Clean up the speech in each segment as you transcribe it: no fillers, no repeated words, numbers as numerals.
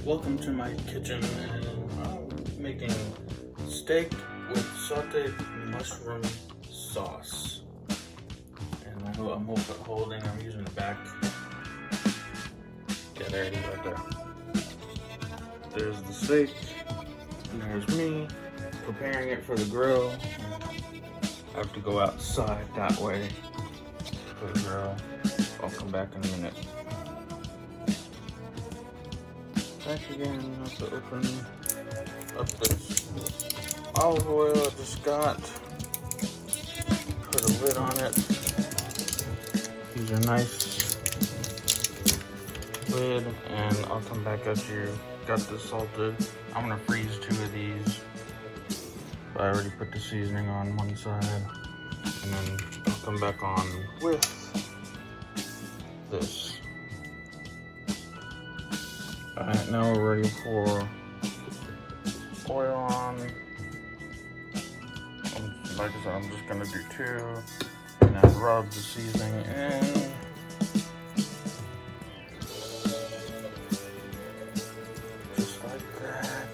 Welcome to my kitchen, and I'm making steak with sautéed mushroom sauce. And I'm using the back. Yeah, there it is right there. There's the steak, and there's me preparing it for the grill. I have to go outside that way for the grill. I'll come back in a minute. Back again, I have to open up this olive oil I just got. Put a lid on it. These are nice lid, and I'll come back after you got this salted. I'm gonna freeze 2 of these. I already put the seasoning on one side, and then I'll come back on with this. Alright, now we're ready for oil on. Like I said, I'm just gonna do 2, and then rub the seasoning in. Just like that.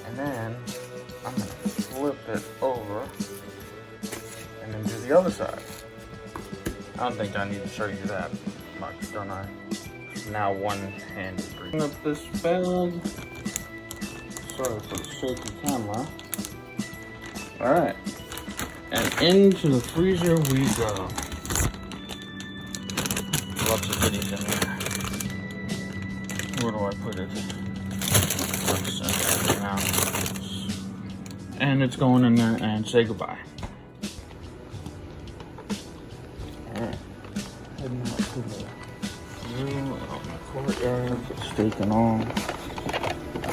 And then I'm gonna flip it over and then do the other side. I don't think I need to show you that much, don't I? Now one-handed. Bring up this bag. Sorry for the shaky camera. Alright. And into the freezer we go. Lots of goodies in there. Where do I put it? And it's going in there, and say goodbye. Alright. Heading out to the out my courtyard, put steak and all.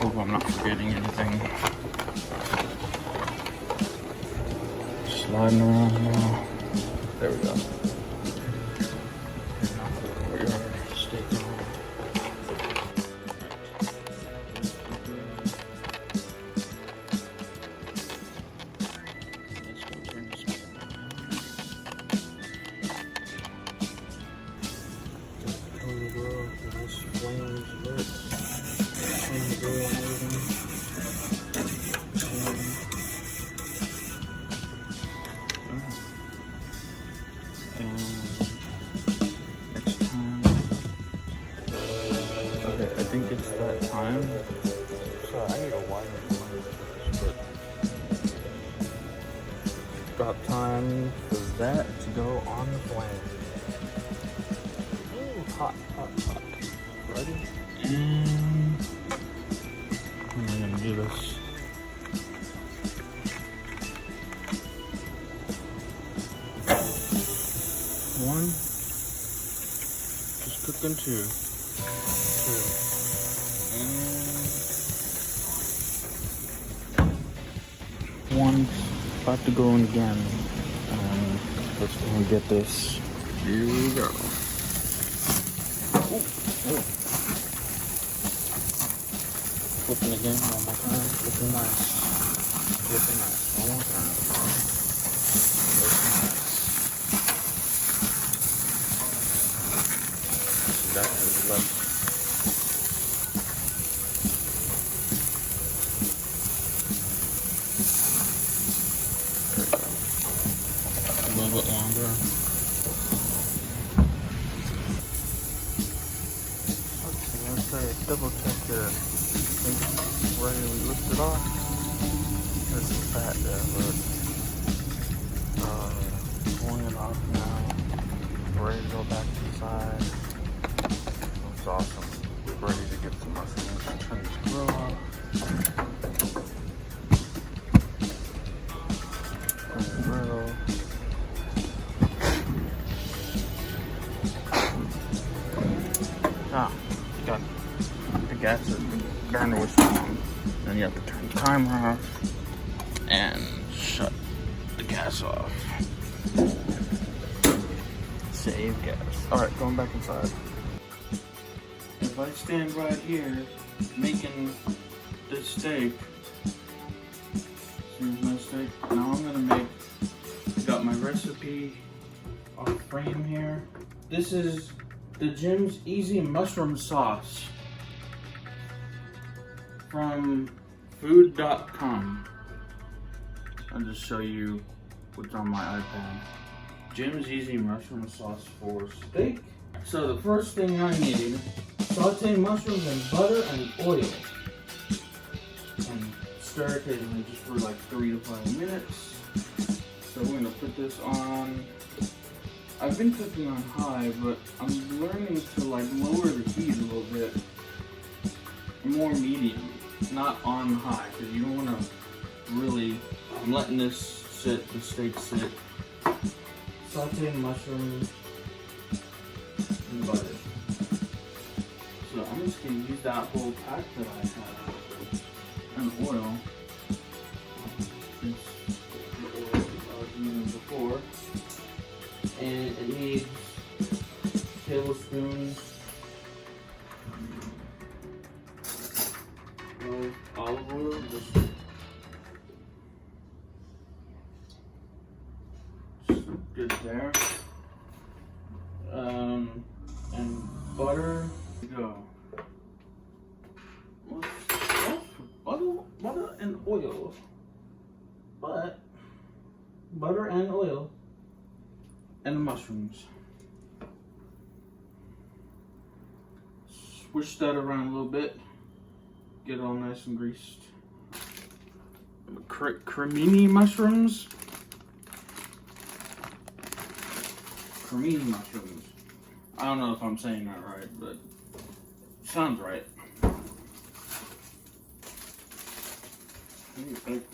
Hope I'm not forgetting anything. Sliding around now. There we go. Heading out to the courtyard, steak and all. Let's go turn this on. Nice flames lit. On the grill and everything. And next time. Okay, I think it's that time. So I need a wire for this, but about time for that to go on the flame. Ooh, hot, hot, hot. Ready? And I'm gonna do this. One. Just put them 2. 2. And 1. About to go in again. Let's go and get this. Here we go. Ooh. Flipping again, one more time. Flipping nice. Flipping nice. One more time. Flipping nice. That is left. There we go. A little bit longer. Double check the thing where we lifted off. There's some fat there, but pulling it off now. Ready to go back to the side. Looks awesome. Ready to get some mushrooms. Turn this grill off. Turn the grill. Got the gas burner was on. Then you have to turn the timer off and shut the gas off. Save gas. Alright, going back inside. If I stand right here making this steak, here's my steak. Now I'm gonna make, got my recipe off frame here. This is the Jim's Easy Mushroom Sauce. from food.com. I'll just show you what's on my iPad. Jim's Easy Mushroom Sauce for Steak. So the first thing I need, saute mushrooms in butter and oil. And stir occasionally just for like 3 to 5 minutes. So we're gonna put this on. I've been cooking on high, but I'm learning to like lower the heat a little bit. More medium, not on high, because you don't want to really. I'm letting this sit, the steak sit. Sauteed mushrooms and butter. So I'm just gonna use that whole pack that I have and oil. Since the oil I was using before. And it needs a tablespoon of olive oil, just good there. And butter. Go. Butter and oil. But butter and oil. And the mushrooms. Swish that around a little bit. Get it all nice and greased. Cremini mushrooms. Cremini mushrooms. I don't know if I'm saying that right, but it sounds right. It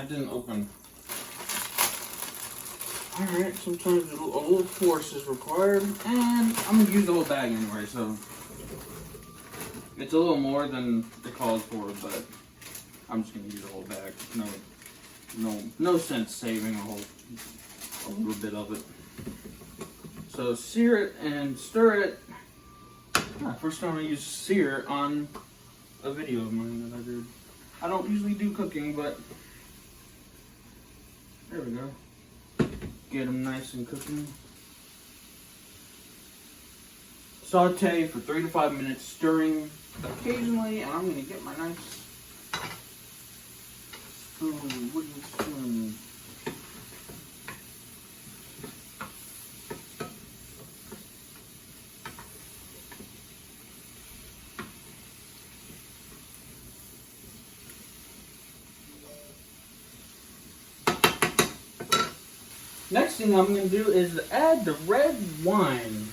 didn't open. Alright, sometimes a little force is required, and I'm going to use the whole bag anyway, so it's a little more than it calls for, but I'm just going to use the whole bag. No sense saving a little bit of it. So sear it and stir it. First time I used sear on a video of mine that I did. I don't usually do cooking, but there we go. Get them nice and cooking. Saute for 3 to 5 minutes, stirring occasionally, and I'm going to get my nice wooden spoon. Next thing I'm going to do is add the red wine.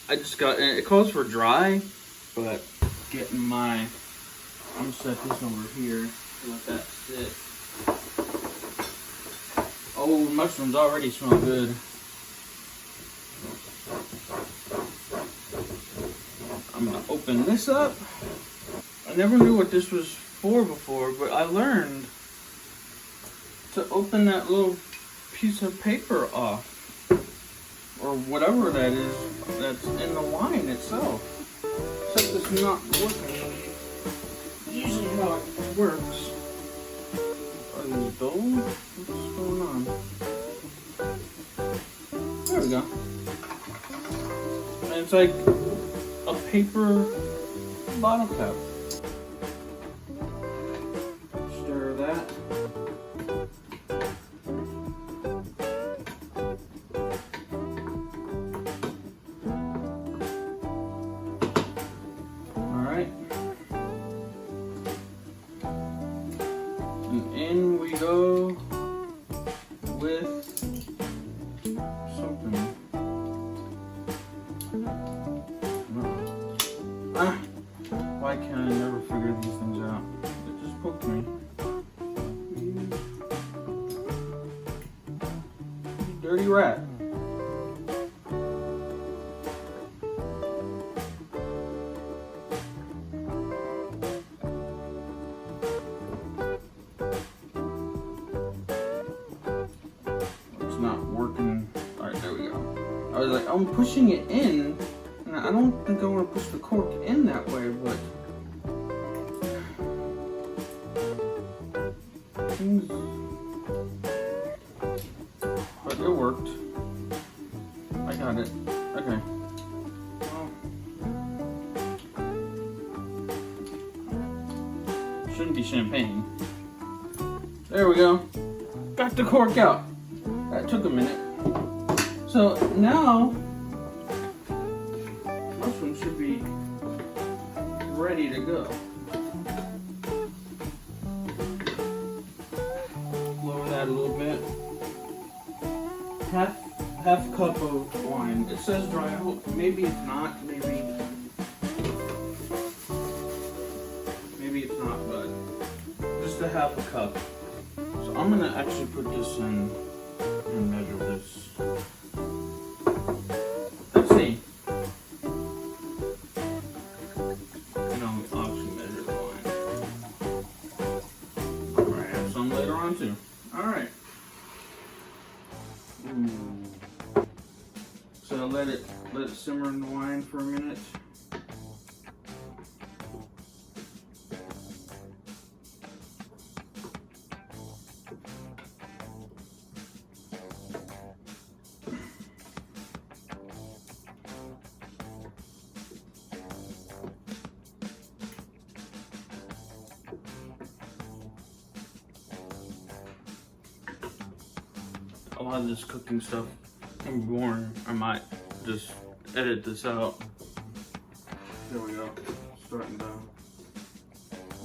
I just got, and it calls for dry, but getting my, I'm going to set this over here, let that sit. Oh, the mushrooms already smell good. I'm going to open this up. I never knew what this was for before, but I learned to open that little piece of paper off, or whatever that is that's in the wine itself. Except it's not working. Usually how it works. Are these dull? What's going on? There we go. And it's like a paper bottle cap. Stir that. And in we go with something. Why can't I never figure these things out? It just poked me. You dirty rat. Not working. Alright, there we go. I was like, I'm pushing it in, and I don't think I want to push the cork in that way, but it worked. I got it. Okay. Shouldn't be champagne. There we go. Got the cork out. That took a minute. So now, mushroom should be ready to go. Lower that a little bit. Half cup of wine. It says dry. Maybe it's not. Maybe it's not. But just a half a cup. So I'm gonna actually put this in and measure this. Let's see. And I'll actually measure the wine. Alright, I have some later on too. Alright. So let it simmer in the wine for a minute. A lot of this cooking stuff can be boring. I might just edit this out. There we go. Starting to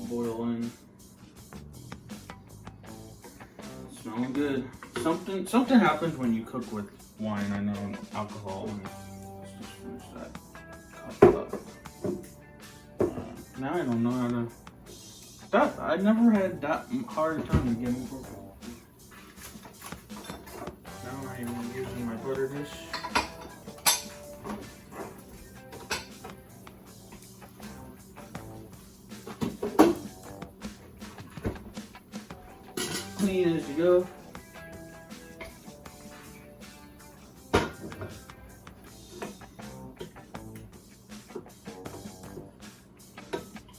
boil in. Smelling good. Something happens when you cook with wine, I know, and alcohol. Let's just finish that cup up. Now I don't know how to stop. I never had that hard a time getting perfect. Now I am using my butter dish. Clean as you go.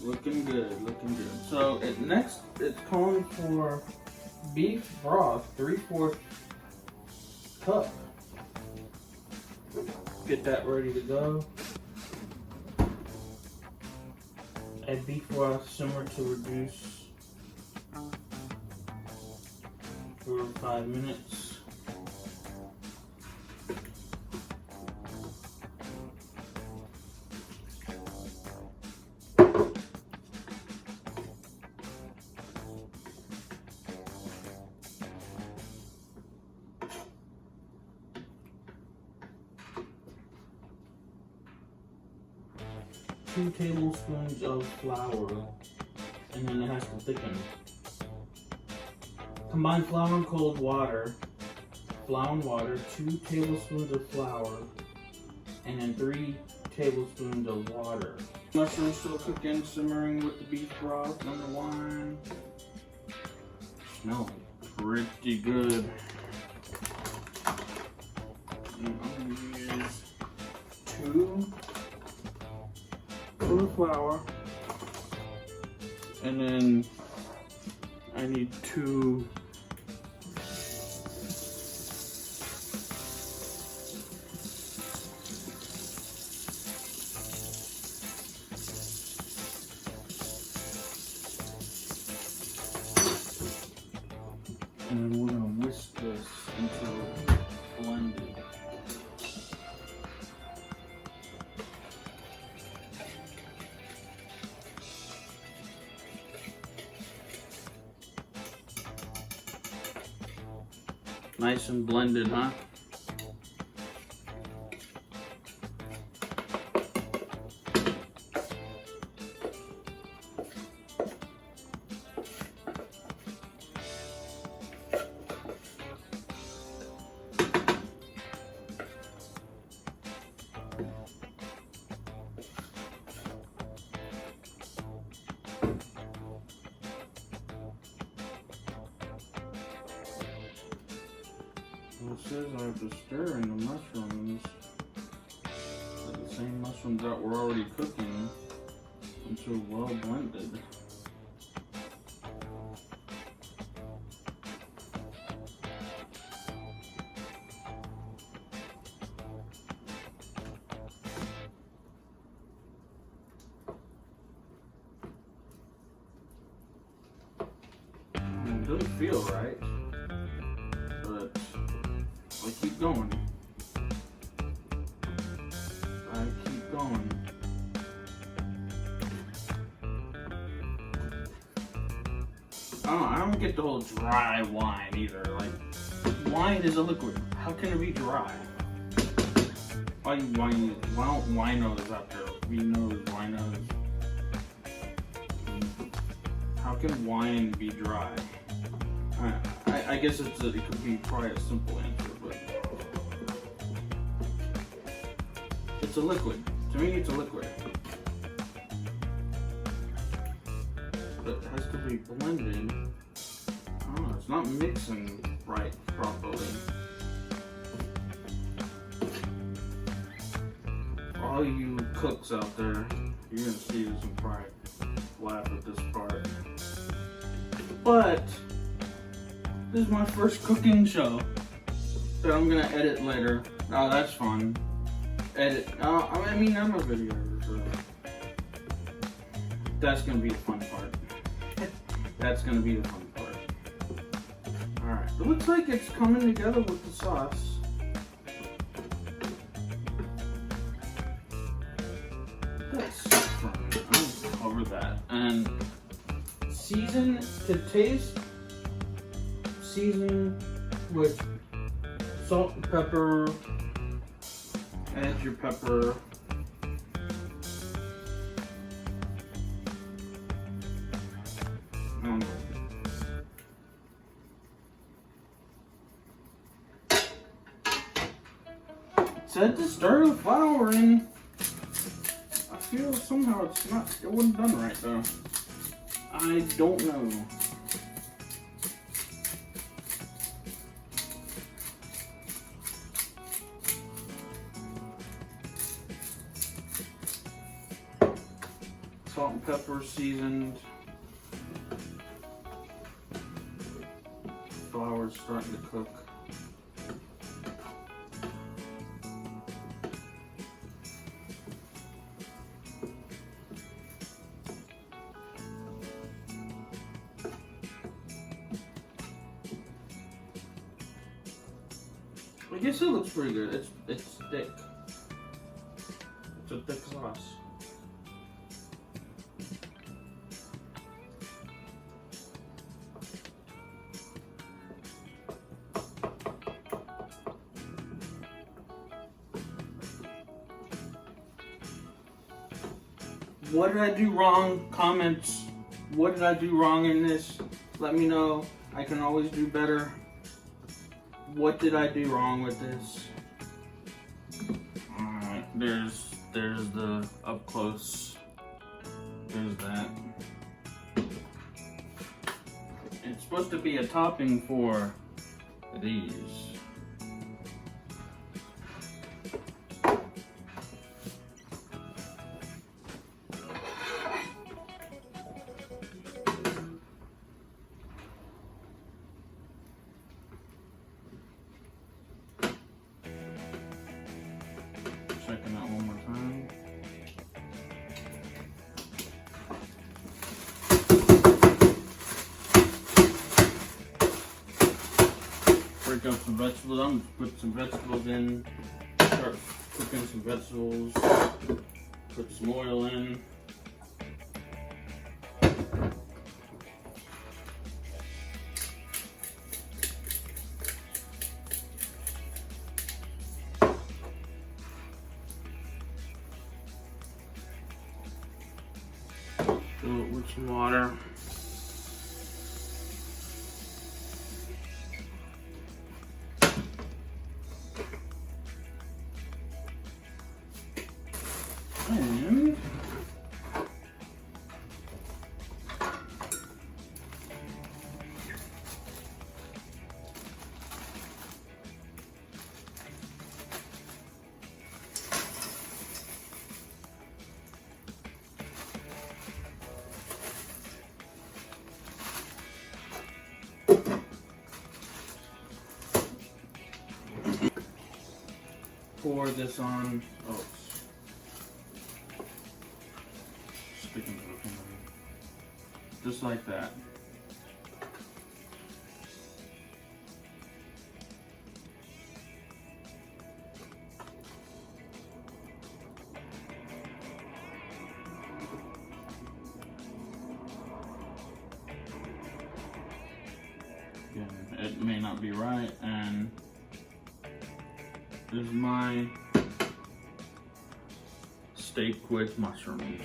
Looking good, looking good. So next it's calling for beef broth, 3/4 cup. Get that ready to go. Add beef broth, simmer to reduce for 5 minutes. Two tablespoons of flour, and then it has to thicken. Combine flour and cold water. Flour and water, 2 tablespoons of flour, and then 3 tablespoons of water. Mushrooms still cooking, simmering with the beef broth and the wine. Smells pretty good. And I'm gonna use 2 of flour, and then I need 2 and then we're going to whisk this until blended. Nice and blended, huh? Well, it says I have to stir in the mushrooms, the same mushrooms that we're already cooking, until well blended. feel right, but I keep going. I keep going. I don't get the whole dry wine either. Like, wine is a liquid. How can it be dry? Why don't winos out there? We know winos. How can wine be dry? I guess it could be probably a simple answer, but it's a liquid. To me, it's a liquid. But it has to be blended. I don't know, it's not mixing right properly. All you cooks out there, you're gonna see this and probably laugh at this part. But this is my first cooking show that I'm gonna edit later. Oh, that's fun. Edit. I mean, I'm a video editor, so that's gonna be the fun part. That's gonna be the fun part. Alright, it looks like it's coming together with the sauce. That's fine. I'll cover that. And season to taste. Season with salt and pepper. Add your pepper. Said to stir the flour in. I feel somehow it wasn't done right though. I don't know. Salt and pepper seasoned. Flour's starting to cook. I guess it looks pretty good. It's thick. It's a thick sauce. What did I do wrong? Comments. What did I do wrong in this? Let me know. I can always do better. What did I do wrong with this? Alright, there's the up close. There's that. It's supposed to be a topping for these. Checking that one more time. Break up some vegetables. I'm gonna put some vegetables in. Start cooking some vegetables. Put some oil in. Fill it with some water. And pour this on. Oh, sticking to the camera. Just like that. and it may not be right, and this is my steak with mushrooms.